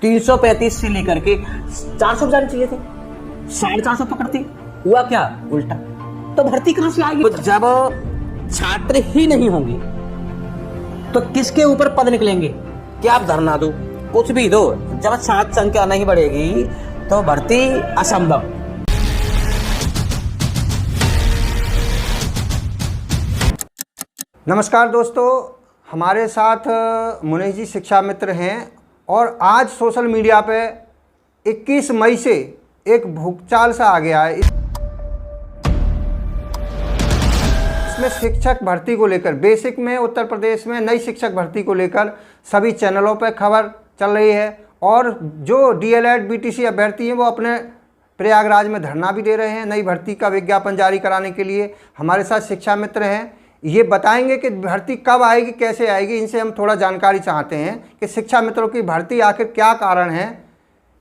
335 से लेकर के 400 जाने चाहिए थे, 450 पकड़ती। हुआ क्या? उल्टा। तो भर्ती कहां से आएगी? तो जब छात्र ही नहीं होंगे तो किसके ऊपर पद निकलेंगे? क्या आप धरना दो, कुछ भी दो, जब छात्र संख्या नहीं बढ़ेगी तो भर्ती असंभव। नमस्कार दोस्तों, हमारे साथ मुनीश जी शिक्षा मित्र हैं और आज सोशल मीडिया पे 21 मई से एक भूचाल सा आ गया है। इसमें शिक्षक भर्ती को लेकर बेसिक में उत्तर प्रदेश में नई शिक्षक भर्ती को लेकर सभी चैनलों पर खबर चल रही है और जो डीएलएड बीटीसी अभ्यर्थी हैं वो अपने प्रयागराज में धरना भी दे रहे हैं नई भर्ती का विज्ञापन जारी कराने के लिए। हमारे साथ शिक्षा मित्र हैं, ये बताएंगे कि भर्ती कब आएगी, कैसे आएगी। इनसे हम थोड़ा जानकारी चाहते हैं कि शिक्षा मित्रों की भर्ती आखिर क्या कारण है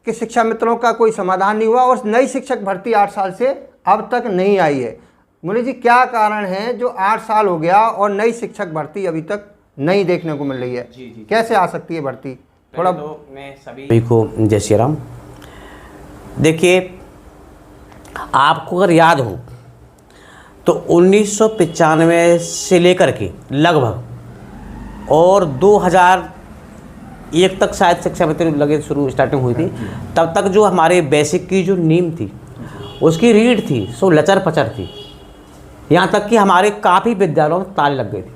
कि शिक्षा मित्रों का कोई समाधान नहीं हुआ और नई शिक्षक भर्ती 8 साल से अब तक नहीं आई है। मुनीश जी, क्या कारण है जो 8 साल हो गया और नई शिक्षक भर्ती अभी तक नहीं देखने को मिल रही है? जी। कैसे आ सकती है भर्ती? थोड़ा तो मैं सभी को जय श्री राम। देखिए, आपको अगर याद हो तो 1995 से लेकर के लगभग और 2001 तक शायद शिक्षा मित्र लगे शुरू स्टार्टिंग हुई थी। तब तक जो हमारे बेसिक की जो नींव थी उसकी रीढ़ थी सो लचर पचर थी, यहाँ तक कि हमारे काफ़ी विद्यालयों में ताले लग गए थे।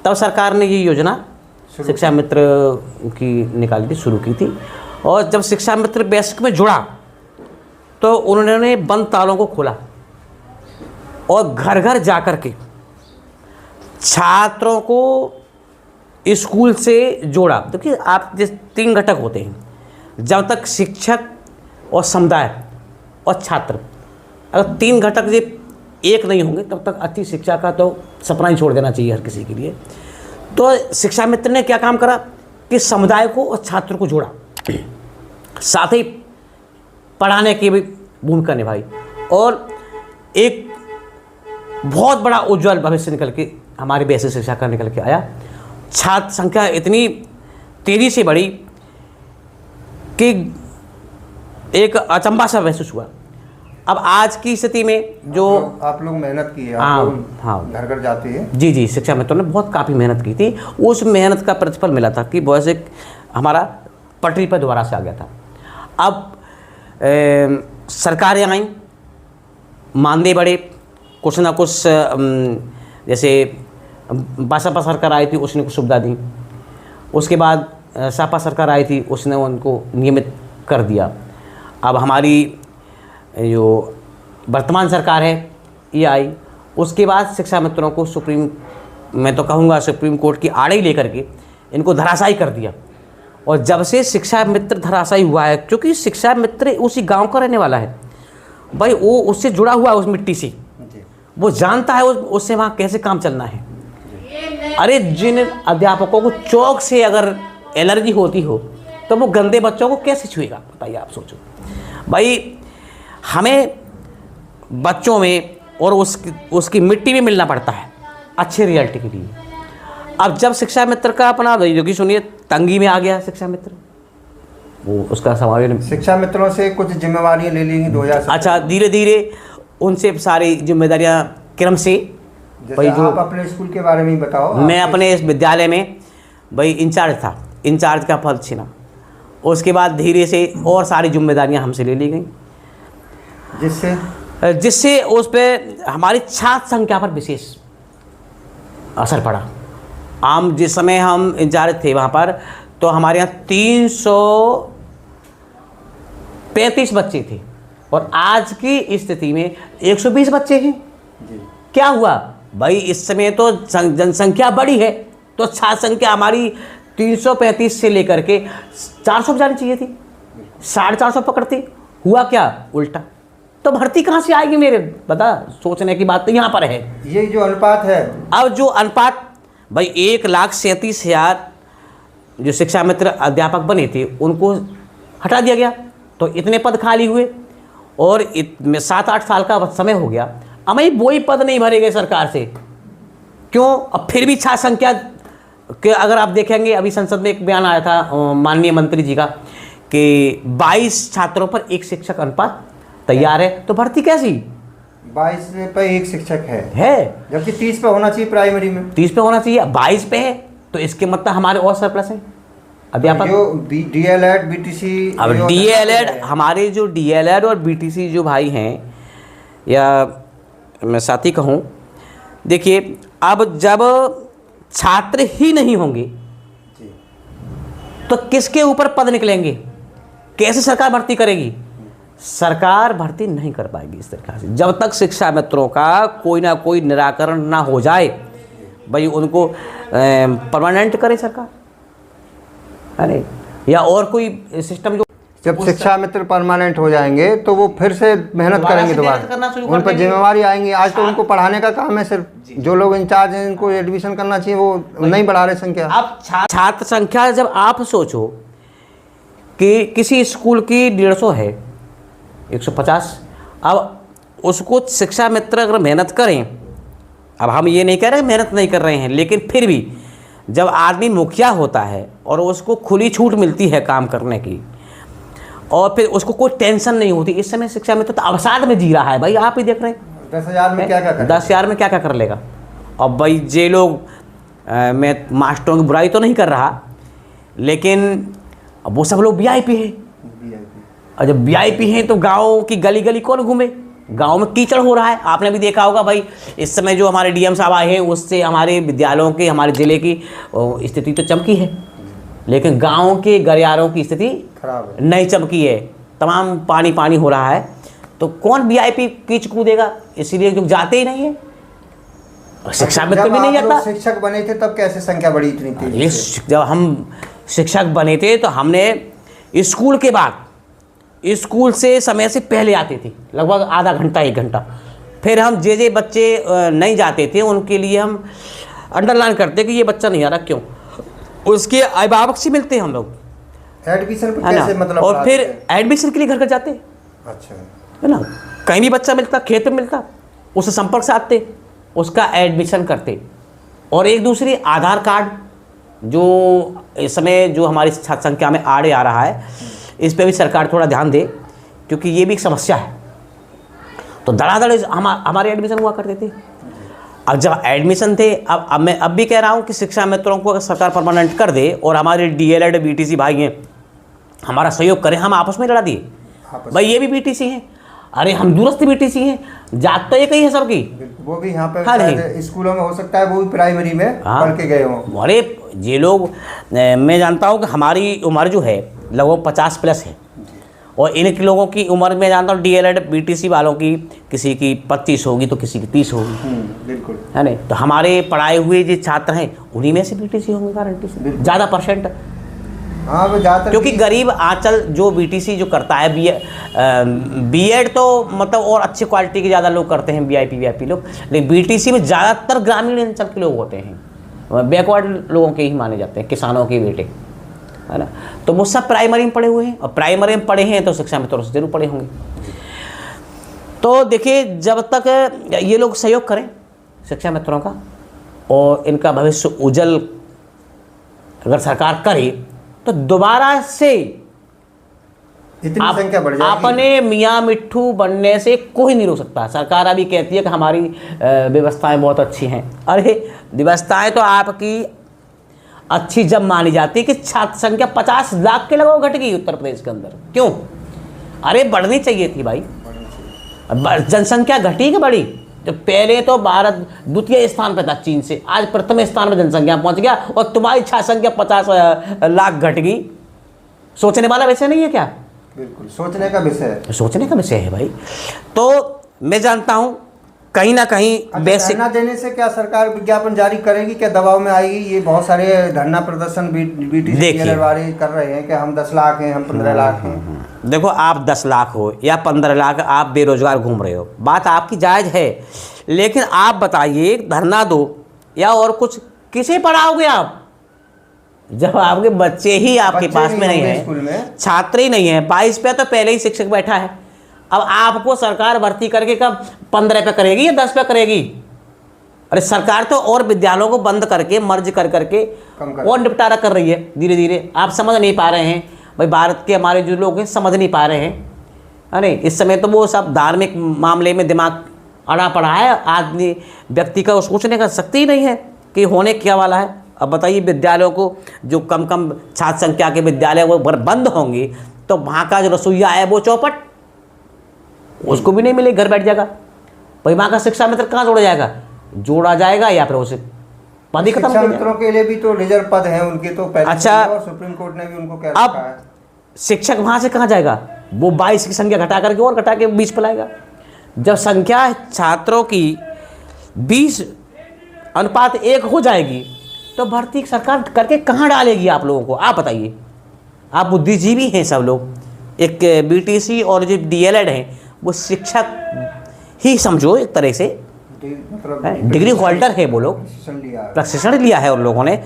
तब सरकार ने ये योजना शिक्षा मित्र की निकाली थी, शुरू की थी। और जब शिक्षा मित्र बेसिक में जुड़ा तो उन्होंने बंद तालों को खोला और घर घर जाकर के छात्रों को स्कूल से जोड़ा। देखिए, आप जिस 3 घटक होते हैं, जब तक शिक्षक और समुदाय और छात्र, अगर 3 घटक ये एक नहीं होंगे तब तक अच्छी शिक्षा का तो सपना ही छोड़ देना चाहिए हर किसी के लिए। तो शिक्षा मित्र ने क्या काम करा कि समुदाय को और छात्र को जोड़ा, साथ ही पढ़ाने की भी भूमिका निभाई और एक बहुत बड़ा उज्जवल भविष्य निकल के हमारी बेसिक शिक्षा का निकल के आया। छात्र संख्या इतनी तेज़ी से बढ़ी कि एक अचंभा सा महसूस हुआ। अब आज की स्थिति में जो आप लोग मेहनत की है, हाँ, घर घर जाते हैं। जी, शिक्षा मित्रों ने बहुत काफ़ी मेहनत की थी। उस मेहनत का प्रतिफल मिला था कि बहुत से हमारा पटरी पर दोबारा से आ गया था। अब सरकारें आई, मानदेय बढ़े, कुछ ना कुछ, जैसे बसपा सरकार आई थी उसने कुछ सुविधा दी, उसके बाद सपा सरकार आई थी उसने उनको नियमित कर दिया। अब हमारी जो वर्तमान सरकार है ये आई, उसके बाद शिक्षा मित्रों को मैं तो कहूँगा सुप्रीम कोर्ट की आड़े ही लेकर के इनको धराशायी कर दिया। और जब से शिक्षा मित्र धराशायी हुआ है, क्योंकि शिक्षा मित्र उसी गांव का रहने वाला है भाई, वो उससे जुड़ा हुआ है उस मिट्टी से, वो जानता है उससे वहाँ कैसे काम चलना है। अरे जिन अध्यापकों को चौक से अगर एलर्जी होती हो तो वो गंदे बच्चों को कैसे छुएगा? बताइए, आप सोचो भाई। हमें बच्चों में और उसकी मिट्टी में मिलना पड़ता है अच्छे रिजल्ट के लिए। अब जब शिक्षा मित्र का अपना जो कि सुनिए तंगी में आ गया शिक्षा मित्र, वो उसका समावेश शिक्षा मित्रों से कुछ जिम्मेवारियां ले ली 2000। अच्छा, धीरे धीरे उनसे सारी जिम्मेदारियां क्रम से भाई। आप अपने स्कूल के बारे में ही बताओ। मैं अपने इस विद्यालय में भाई इंचार्ज था, इंचार्ज का पद छीना। उसके बाद धीरे से और सारी जिम्मेदारियां हमसे ले ली गई, जिससे उस पर हमारी छात्र संख्या पर विशेष असर पड़ा। जिस समय हम इंचार्ज थे वहाँ पर तो हमारे यहाँ 335 बच्चे थे और आज की स्थिति में 120 बच्चे हैं। क्या हुआ भाई? इस समय तो जनसंख्या बढ़ी है तो छात्र संख्या हमारी 335 से लेकर के 400 जानी चाहिए थी, 450 पकड़ती। हुआ क्या? उल्टा। तो भर्ती कहाँ से आएगी मेरे? बता, सोचने की बात तो यहाँ पर है। ये जो अनुपात है, अब जो अनुपात भाई 1,37,000 जो शिक्षा मित्र अध्यापक बने थे उनको हटा दिया गया, तो इतने पद खाली हुए और 7-8 साल का समय हो गया। अब वही पद नहीं भरे गए सरकार से, क्यों? अब फिर भी छात्र संख्या कि अगर आप देखेंगे अभी संसद में एक बयान आया था माननीय मंत्री जी का कि 22 छात्रों पर एक शिक्षक अनुपात तैयार है, तो भर्ती कैसी 22 पे एक शिक्षक है? जबकि 30 पे होना चाहिए प्राइमरी में। 30 पे होना चाहिए, 22 पे है, तो इसके मतलब हमारे और सरप्लस हैं अध्यापक। जो डीएलएड बीटीसी, अब डीएलएड, हमारे जो डीएलएड और बीटीसी जो भाई हैं, या मैं साथी कहूँ, देखिए अब जब छात्र ही नहीं होंगे तो किसके ऊपर पद निकलेंगे, कैसे सरकार भर्ती करेगी? सरकार भर्ती नहीं कर पाएगी इस तरीके से जब तक शिक्षा मित्रों का कोई ना कोई निराकरण ना हो जाए। भाई उनको परमानेंट करे सरकार, अरे या और कोई सिस्टम जो जब शिक्षा मित्र परमानेंट हो जाएंगे तो वो फिर से मेहनत करेंगे, दोबारा उन पर जिम्मेवारी आएंगी। आज तो उनको पढ़ाने का काम है, सिर्फ जो लोग इंचार्ज हैं इनको एडमिशन करना चाहिए, वो नहीं बढ़ा रहे संख्या। अब छात्र संख्या जब आप सोचो कि किसी स्कूल की 150 है, 150, अब उसको शिक्षा मित्र अगर मेहनत करें, अब हम ये नहीं कह रहे मेहनत नहीं कर रहे हैं, लेकिन फिर भी जब आदमी मुखिया होता है और उसको खुली छूट मिलती है काम करने की, और फिर उसको कोई टेंशन नहीं होती। इस समय शिक्षा मित्र तो अवसाद में जी रहा है भाई, आप ही देख रहे हैं। 10,000 में क्या क्या कर 10,000 में क्या क्या कर लेगा। अब भाई जे लोग मैं मास्टरों की बुराई तो नहीं कर रहा, लेकिन अब वो सब लोग वीआईपी है, और जब वीआईपी हैं तो गाँव की गली गली कौन घूमे, गांव में कीचड़ हो रहा है। आपने भी देखा होगा भाई, इस समय जो हमारे डीएम साहब आए हैं उससे हमारे विद्यालयों की, हमारे ज़िले की स्थिति तो चमकी है, लेकिन गांव के गलियारों की स्थिति खराब है, नहीं चमकी है, तमाम पानी पानी हो रहा है। तो कौन वीआईपी कीच कूदेगा, इसीलिए जो जाते ही नहीं है। शिक्षा मित्र भी नहीं जाता। शिक्षक बने थे तब कैसे संख्या बढ़ी इतनी तेजी से? जब हम शिक्षक बने थे तो हमने स्कूल के बाद, स्कूल से समय से पहले आते थे, लगभग आधा घंटा 1 घंटा। फिर हम जे बच्चे नहीं जाते थे उनके लिए हम अंडरलाइन करते कि ये बच्चा नहीं आ रहा, क्यों, उसके अभिभावक से मिलते हैं हम लोग, एडमिशन पर कैसे मतलब, और फिर एडमिशन के लिए घर घर जाते। अच्छा है ना, कहीं भी बच्चा मिलता, खेत में मिलता, उससे संपर्क से आते, उसका एडमिशन करते। और एक दूसरी आधार कार्ड, जो इस समय जो हमारी छात्र संख्या में आड़े आ रहा है, इस पे भी सरकार थोड़ा ध्यान दे, क्योंकि ये भी एक समस्या है। तो धड़ाधड़ हमारे एडमिशन हुआ करते थे। अब जब एडमिशन थे, अब मैं अब भी कह रहा हूँ कि शिक्षा मित्रों को अगर सरकार परमानेंट कर दे और हमारे डीएलएड बीटीसी भाई हैं हमारा सहयोग करें, हम आपस में लड़ा दिए भाई, ये भी बीटीसी हैं, अरे हम दूरस्थ बीटीसी हैं, जात तो एक ही है सबकी। वो भी यहाँ पे स्कूलों में हो सकता है, वो भी प्राइमरी में पढ़ के गए हों। अरे ये लोग, मैं जानता हूँ कि हमारी उम्र जो है लगभग 50+ है, और इनके लोगों की उम्र में जानता हूँ डीएलएड बीटीसी वालों की किसी की 25 होगी तो किसी की 30 होगी, बिल्कुल, है नहीं। तो हमारे पढ़ाए हुए जो छात्र हैं उन्हीं में से बीटीसी होंगे गारंटी से, ज़्यादा %। हाँ वो ज़्यादा, क्योंकि गरीब आंचल जो बीटीसी जो करता है, बीएड तो मतलब और अच्छी क्वालिटी के ज़्यादा लोग करते हैं, वीआईपी लोग, लेकिन बीटीसी में ज़्यादातर ग्रामीण अंचल के लोग होते हैं, बैकवर्ड लोगों के ही माने जाते हैं, किसानों के बेटे, है ना। तो वो सब प्राइमरी में पढ़े हुए हैं, और प्राइमरी में पढ़े हैं तो शिक्षा मित्रों से जरूर पढ़े होंगे। तो देखिए, जब तक ये लोग सहयोग करें शिक्षा मित्रों का, और इनका भविष्य उज्जवल अगर सरकार करे, तो दोबारा से इतनी संख्या बढ़ जाएगी। अपने मियाँ मिट्ठू बनने से कोई नहीं रोक सकता। सरकार अभी कहती है कि हमारी व्यवस्थाएं बहुत अच्छी हैं, अरे व्यवस्थाएं तो आपकी अच्छी जब मानी जाती है कि छात्र संख्या 50 लाख के लगभग घट गई उत्तर प्रदेश के अंदर, क्यों, अरे बढ़नी चाहिए थी भाई, जनसंख्या घटी कि बढ़ी? तो पहले तो भारत द्वितीय स्थान पर था चीन से, आज प्रथम स्थान पर जनसंख्या पहुंच गया, और तुम्हारी छात्र संख्या 50 लाख घट गई। सोचने वाला विषय नहीं है क्या? बिल्कुल सोचने का विषय है, सोचने का विषय है भाई। तो मैं जानता हूं कहीं ना कहीं बेसिक धरना देने से क्या सरकार विज्ञापन जारी करेगी, क्या दबाव में आएगी? ये बहुत सारे धरना प्रदर्शन बीटीसी वाले कर रहे हैं कि हम 10 लाख हैं, हम 15 लाख हैं। देखो, आप 10 लाख हो या 15 लाख, आप बेरोजगार घूम रहे हो, बात आपकी जायज़ है, लेकिन आप बताइए, धरना दो या और कुछ, किसे पढ़ाओगे आप जब आपके बच्चे ही आपके पास में नहीं है, स्कूल में छात्र ही नहीं है। 22 पे तो पहले ही शिक्षक बैठा है, अब आपको सरकार भर्ती करके कब 15 पे करेगी या 10 पे करेगी? अरे सरकार तो और विद्यालयों को बंद करके, मर्ज कर करके और निपटारा कर रही है धीरे धीरे, आप समझ नहीं पा रहे हैं भाई भारत के हमारे जो लोग हैं समझ नहीं पा रहे हैं। अरे इस समय तो वो सब धार्मिक मामले में दिमाग अड़ा पड़ा है, आदमी व्यक्ति का सोचने का शक्ति ही नहीं है कि होने क्या वाला है। अब बताइए विद्यालयों को जो कम छात्र संख्या के विद्यालय वो बंद होंगे तो वहाँ का जो रसोईया है वो चौपट, उसको भी नहीं मिले, घर बैठ जाएगा। भाई वहाँ का शिक्षा मित्र कहाँ जोड़ा जाएगा या फिर उसे पद ही खत्म हो शिक्षा जाएगा। मित्रों के लिए भी तो रिजर्व पद हैं उनके, तो पहले अच्छा, और सुप्रीम कोर्ट ने भी उनको कह रखा है। अब शिक्षक वहाँ से कहाँ जाएगा, वो 22 की संख्या घटा करके और घटा के 20 पर लाएगा। जब संख्या छात्रों की 20:1 हो जाएगी तो भर्ती सरकार करके कहाँ डालेगी आप लोगों को, आप बताइए। आप बुद्धिजीवी हैं सब लोग, एक बीटीसी और जो डीएलएड हैं वो शिक्षक ही समझो एक तरह से, डिग्री होल्डर है वो लोग, प्रशिक्षण लिया है उन लोगों ने।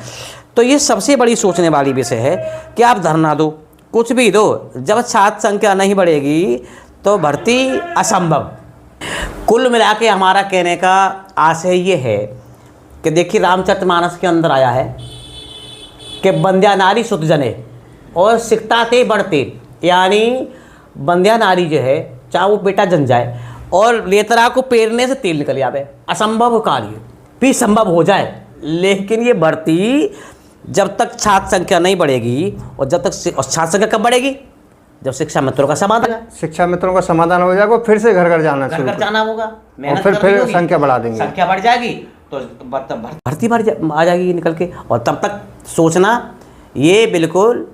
तो ये सबसे बड़ी सोचने वाली विषय है कि आप धरना दो, कुछ भी दो, जब छात्र संख्या नहीं बढ़ेगी तो भर्ती असंभव। कुल मिला के हमारा कहने का आशय ये है कि देखिए रामचरितमानस के अंदर आया है कि बंध्या नारी सुत जने और सिकता ते बढ़ते, यानी बंध्या नारी जो है चाहे वो बेटा जन जाए और लेतरा को पेरने से तेल निकल जाए, असंभव कार्य भी संभव हो जाए। लेकिन ये भर्ती जब तक छात्र संख्या नहीं बढ़ेगी और जब तक छात्र संख्या कब बढ़ेगी, जब शिक्षा मित्रों का समाधान, शिक्षा मित्रों का समाधान हो जाएगा, फिर से घर घर जाना शुरू जाना होगा, और फिर संख्या बढ़ा देंगे, संख्या बढ़ जाएगी तो भर्ती आ जाएगी निकल के। और तब तक सोचना ये बिल्कुल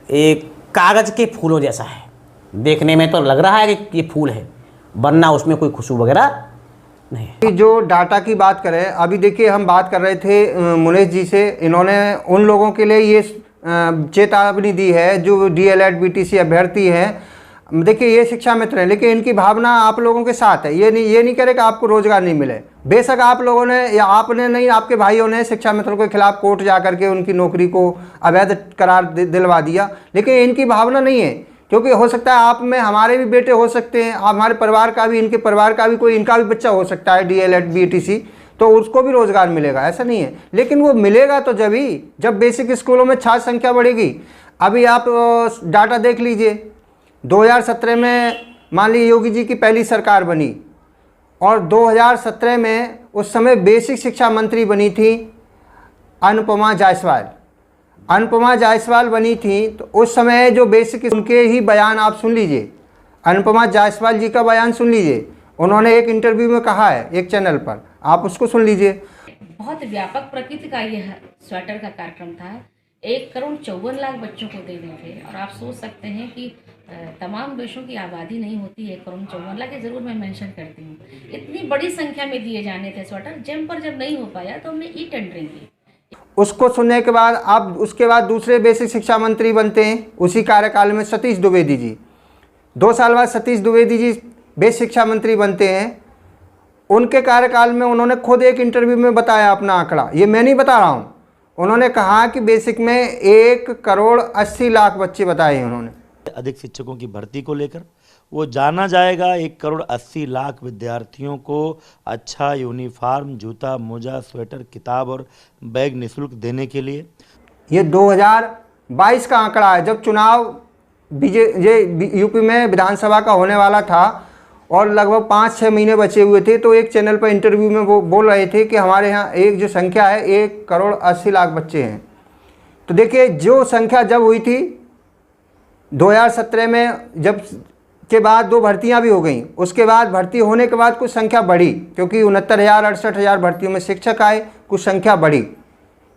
एक कागज के फूलों जैसा है, देखने में तो लग रहा है कि ये फूल है, वरना उसमें कोई खुशबू वगैरह नहीं। जो डाटा की बात करें, अभी देखिए हम बात कर रहे थे मुनेश जी से, इन्होंने उन लोगों के लिए ये चेतावनी दी है जो डीएलएड बीटीसी अभ्यर्थी हैं। देखिए ये शिक्षा मित्र हैं, लेकिन इनकी भावना आप लोगों के साथ है। ये नहीं करे कि आपको रोजगार नहीं मिले। बेशक आप लोगों ने या आपने नहीं, आपके भाइयों ने शिक्षा मित्रों के खिलाफ कोर्ट जा करके उनकी नौकरी को अवैध करार दिलवा दिया, लेकिन इनकी भावना नहीं है, क्योंकि हो सकता है आप में हमारे भी बेटे हो सकते हैं, हमारे परिवार का भी, इनके परिवार का भी, कोई इनका भी बच्चा हो सकता है डीएलएड बीटीसी, तो उसको भी रोज़गार मिलेगा, ऐसा नहीं है। लेकिन वो मिलेगा तो जब बेसिक स्कूलों में छात्र संख्या बढ़ेगी। अभी आप डाटा देख लीजिए, 2017 में मान लीजिए योगी जी की पहली सरकार बनी और 2017 में उस समय बेसिक शिक्षा मंत्री बनी थी अनुपमा जायसवाल। अनुपमा जायसवाल बनी थी तो उस समय जो बेसिक, उनके ही बयान आप सुन लीजिए, अनुपमा जायसवाल जी का बयान सुन लीजिए। उन्होंने एक इंटरव्यू में कहा है एक चैनल पर, आप उसको सुन लीजिए। बहुत व्यापक प्रकृति का यह स्वेटर का कार्यक्रम था। 1,54,00,000 बच्चों को देने थे और आप सोच सकते हैं कि तमाम देशों की आबादी नहीं होती 1,54,00,000 के, ज़रूर मैं मेंशन करती हूँ। इतनी बड़ी संख्या में दिए जाने थे स्वेटर, जिम पर जब नहीं हो पाया तो हमने ई टेंडरिंग की। उसको सुनने के बाद अब उसके बाद दूसरे बेसिक शिक्षा मंत्री बनते हैं उसी कार्यकाल में सतीश द्विवेदी जी। 2 साल बाद सतीश द्विवेदी जी बेसिक शिक्षा मंत्री बनते हैं। उनके कार्यकाल में उन्होंने खुद एक इंटरव्यू में बताया अपना आंकड़ा, ये मैं नहीं बता रहा हूँ, उन्होंने कहा कि बेसिक में 1,80,00,000 बच्चे बताए हैं उन्होंने। अधिक शिक्षकों की भर्ती को लेकर वो जाना जाएगा 1,80,00,000 विद्यार्थियों को अच्छा यूनिफॉर्म, जूता, मोजा, स्वेटर, किताब और बैग निःशुल्क देने के लिए। ये 2022 का आंकड़ा है, जब चुनाव यूपी में विधानसभा का होने वाला था और लगभग 5-6 महीने बचे हुए थे, तो एक चैनल पर इंटरव्यू में वो बोल रहे थे कि हमारे यहाँ एक जो संख्या है 1,80,00,000 बच्चे हैं। तो देखिए जो संख्या जब हुई थी 2017 में, जब के बाद 2 भर्तियां भी हो गई, उसके बाद भर्ती होने के बाद कुछ संख्या बढ़ी, क्योंकि 69,000 68,000 भर्तियों में शिक्षक आए, कुछ संख्या बढ़ी,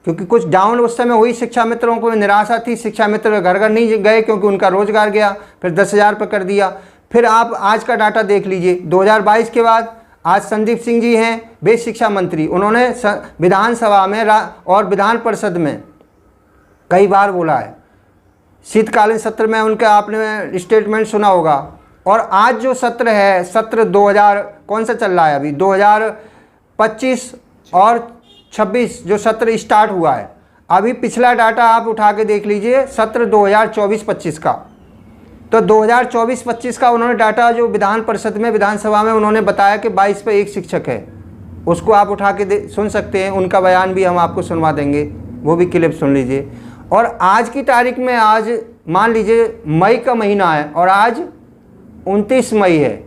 क्योंकि कुछ डाउन उस समय हुई, शिक्षा मित्रों को निराशा थी, शिक्षा मित्र घर घर नहीं गए क्योंकि उनका रोजगार गया, फिर 10,000 पर कर दिया। फिर आप आज का डाटा देख लीजिए, 2022 के बाद आज संदीप सिंह जी हैं बेसिक शिक्षा मंत्री, उन्होंने विधानसभा में और विधान परिषद में कई बार बोला है, शीतकालीन सत्र में उनका आपने स्टेटमेंट सुना होगा। और आज जो सत्र है, सत्र 2000 कौन सा चल रहा है अभी, 2025 और 26 जो सत्र स्टार्ट हुआ है, अभी पिछला डाटा आप उठा के देख लीजिए, सत्र 2024-25 का। तो 2024-25 का उन्होंने डाटा जो विधान परिषद में, विधानसभा में उन्होंने बताया कि 22 पे 1 शिक्षक है, उसको आप उठा के सुन सकते हैं, उनका बयान भी हम आपको सुनवा देंगे, वो भी क्लिप सुन लीजिए। और आज की तारीख में, आज मान लीजिए मई का महीना है और आज 29 मई है,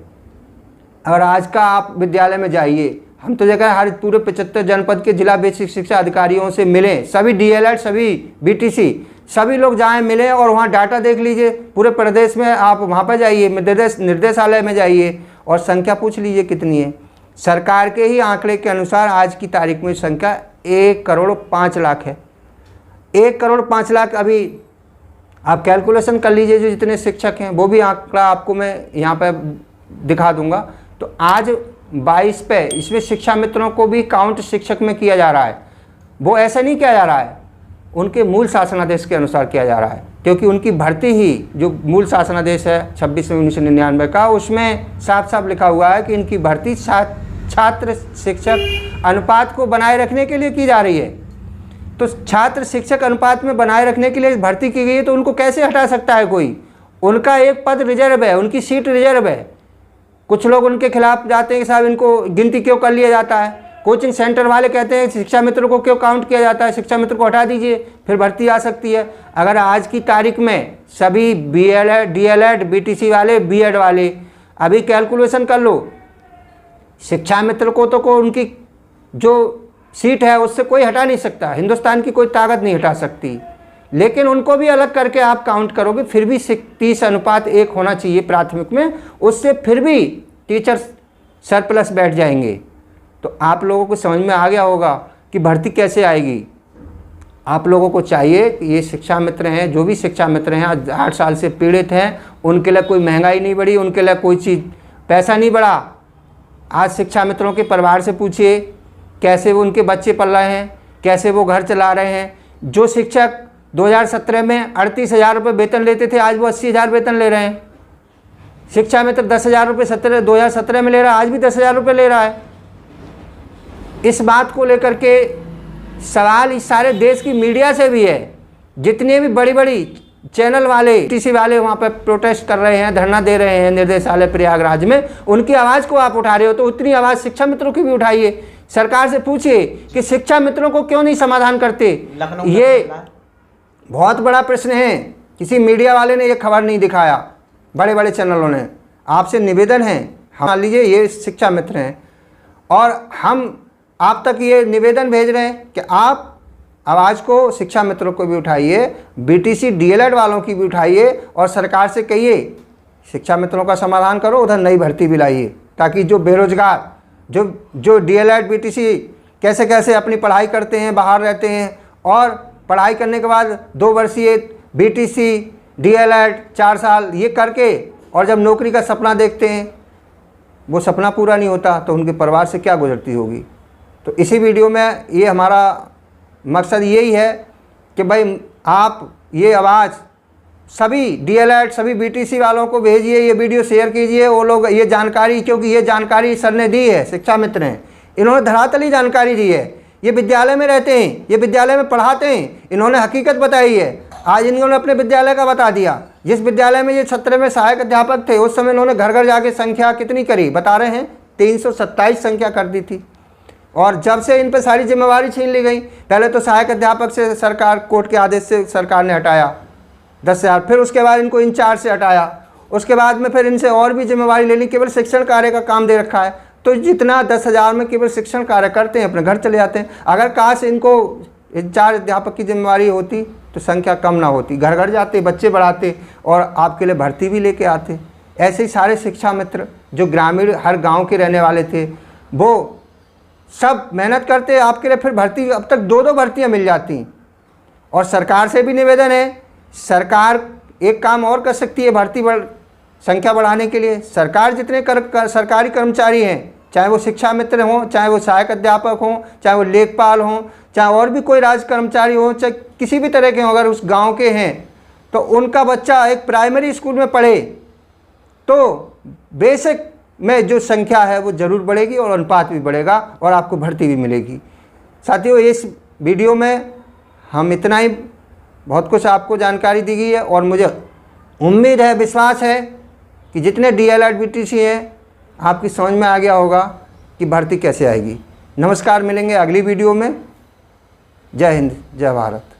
और आज का आप विद्यालय में जाइए, हम तो जगह हर पूरे 75 जनपद के जिला बेसिक शिक्षा अधिकारियों से मिलें, सभी डीएलएड, सभी बीटीसी, सभी लोग जाएं, मिलें और वहाँ डाटा देख लीजिए पूरे प्रदेश में। आप वहाँ पर जाइए, निर्देशालय में जाइए और संख्या पूछ लीजिए कितनी है। सरकार के ही आंकड़े के अनुसार आज की तारीख में संख्या 1,05,00,000 है। 1,05,00,000 अभी आप कैलकुलेशन कर लीजिए, जो जितने शिक्षक हैं वो भी आंकड़ा आपको मैं यहाँ पर दिखा दूंगा। तो आज 22 पे इसमें शिक्षा मित्रों को भी काउंट शिक्षक में किया जा रहा है। वो ऐसा नहीं किया जा रहा है, उनके मूल शासनादेश के अनुसार किया जा रहा है, क्योंकि उनकी भर्ती ही जो मूल शासनादेश है 26/1999 का, उसमें साफ साफ लिखा हुआ है कि इनकी भर्ती छात्र शिक्षक अनुपात को बनाए रखने के लिए की जा रही है। तो छात्र शिक्षक अनुपात में बनाए रखने के लिए भर्ती की गई है, तो उनको कैसे हटा सकता है कोई? उनका एक पद रिजर्व है, उनकी सीट रिजर्व है। कुछ लोग उनके खिलाफ जाते हैं कि साहब इनको गिनती क्यों कर लिया जाता है। कोचिंग सेंटर वाले कहते हैं शिक्षा मित्रों को क्यों काउंट किया जाता है, शिक्षा मित्र को हटा दीजिए फिर भर्ती आ सकती है। अगर आज की तारीख में सभी बीएलएड, डीएलएड, बीटीसी वाले, बीएड वाले अभी कैलकुलेशन कर लो, शिक्षा मित्र को तो उनकी जो सीट है उससे कोई हटा नहीं सकता, हिंदुस्तान की कोई ताकत नहीं हटा सकती। लेकिन उनको भी अलग करके आप काउंट करोगे फिर भी 30:1 होना चाहिए प्राथमिक में, उससे फिर भी टीचर सरप्लस बैठ जाएंगे। तो आप लोगों को समझ में आ गया होगा कि भर्ती कैसे आएगी। आप लोगों को चाहिए कि ये शिक्षा मित्र हैं, जो भी शिक्षा मित्र हैं 8 साल से पीड़ित हैं, उनके लिए कोई महंगाई नहीं बढ़ी, उनके लिए कोई चीज़ पैसा नहीं बढ़ा। आज शिक्षा मित्रों के परिवार से पूछिए कैसे वो उनके बच्चे पल रहे हैं, कैसे वो घर चला रहे हैं। जो शिक्षक 2017 में 38,000 रुपये वेतन लेते थे, आज वो 80,000 वेतन ले रहे हैं। शिक्षा मित्र 10,000 रुपये 2017 में ले रहा है, आज भी 10,000 रुपये ले रहा है। इस बात को लेकर के सवाल इस सारे देश की मीडिया से भी है। जितने भी बड़ी बड़ी चैनल वाले, टीसी वाले वहाँ पर प्रोटेस्ट कर रहे हैं, धरना दे रहे हैं निर्देशालय प्रयागराज में, उनकी आवाज़ को आप उठा रहे हो, तो उतनी आवाज़ शिक्षा मित्रों की भी उठाइए। सरकार से पूछिए कि शिक्षा मित्रों को क्यों नहीं समाधान करते। ये बहुत बड़ा प्रश्न है। किसी मीडिया वाले ने ये खबर नहीं दिखाया, बड़े बड़े चैनलों ने। आपसे निवेदन है, मान लीजिए ये शिक्षा मित्र हैं और हम आप तक ये निवेदन भेज रहे हैं कि आप आवाज़ को शिक्षा मित्रों को भी उठाइए, बीटीसी डीएलएड वालों की भी उठाइए और सरकार से कहिए शिक्षा मित्रों का समाधान करो, उधर नई भर्ती भी लाइए, ताकि जो बेरोजगार जो डीएलएड बीटीसी कैसे कैसे अपनी पढ़ाई करते हैं, बाहर रहते हैं और पढ़ाई करने के बाद 2 वर्षीय बीटीसी डीएलएड 4 साल ये करके और जब नौकरी का सपना देखते हैं, वो सपना पूरा नहीं होता तो उनके परिवार से क्या गुजरती होगी। तो इसी वीडियो में ये हमारा मकसद यही है कि भाई आप ये आवाज़ सभी डीएलएड, सभी बीटीसी वालों को भेजिए, ये वीडियो शेयर कीजिए। वो लोग ये जानकारी, क्योंकि ये जानकारी सर ने दी है, शिक्षा मित्र हैं, इन्होंने धरातली जानकारी दी है। ये विद्यालय में रहते हैं, ये विद्यालय में पढ़ाते हैं, इन्होंने हकीकत बताई है। आज इन्होंने अपने विद्यालय का बता दिया। जिस विद्यालय में ये 17 में सहायक अध्यापक थे, उस समय इन्होंने घर घर जाके संख्या कितनी करी बता रहे हैं, 327 संख्या कर दी थी। और जब से इन पर सारी जिम्मेवारी छीन ली गई, पहले तो सहायक अध्यापक से सरकार कोर्ट के आदेश से सरकार ने हटाया 10,000, फिर उसके बाद इनको इंचार्ज से हटाया, उसके बाद में फिर इनसे और भी जिम्मेवारी ले ली, केवल शिक्षण कार्य का काम दे रखा है। तो जितना 10,000 में केवल शिक्षण कार्य करते हैं, अपने घर चले जाते हैं। अगर काश इनको इंचार्ज अध्यापक की जिम्मेवारी होती तो संख्या कम ना होती, घर घर जाते, बच्चे बढ़ाते और आपके लिए भर्ती भी लेके आते। ऐसे ही सारे शिक्षा मित्र जो ग्रामीण हर गाँव के रहने वाले थे, वो सब मेहनत करते आपके लिए, फिर भर्ती अब तक 2-2 भर्तियाँ मिल जाती। और सरकार से भी निवेदन है, सरकार एक काम और कर सकती है भर्ती संख्या बढ़ाने के लिए। सरकार जितने सरकारी कर्मचारी हैं, चाहे वो शिक्षा मित्र हों, चाहे वो सहायक अध्यापक हों, चाहे वो लेखपाल हों, चाहे और भी कोई राज कर्मचारी हो, चाहे किसी भी तरह के हों, अगर उस गांव के हैं तो उनका बच्चा एक प्राइमरी स्कूल में पढ़े तो बेसिक में जो संख्या है वो ज़रूर बढ़ेगी और अनुपात भी बढ़ेगा और आपको भर्ती भी मिलेगी। साथियों, इस वीडियो में हम इतना ही, बहुत कुछ आपको जानकारी दी गई है और मुझे उम्मीद है, विश्वास है कि जितने डीएलएड बीटीसी हैं आपकी समझ में आ गया होगा कि भर्ती कैसे आएगी। नमस्कार, मिलेंगे अगली वीडियो में। जय हिंद, जय भारत।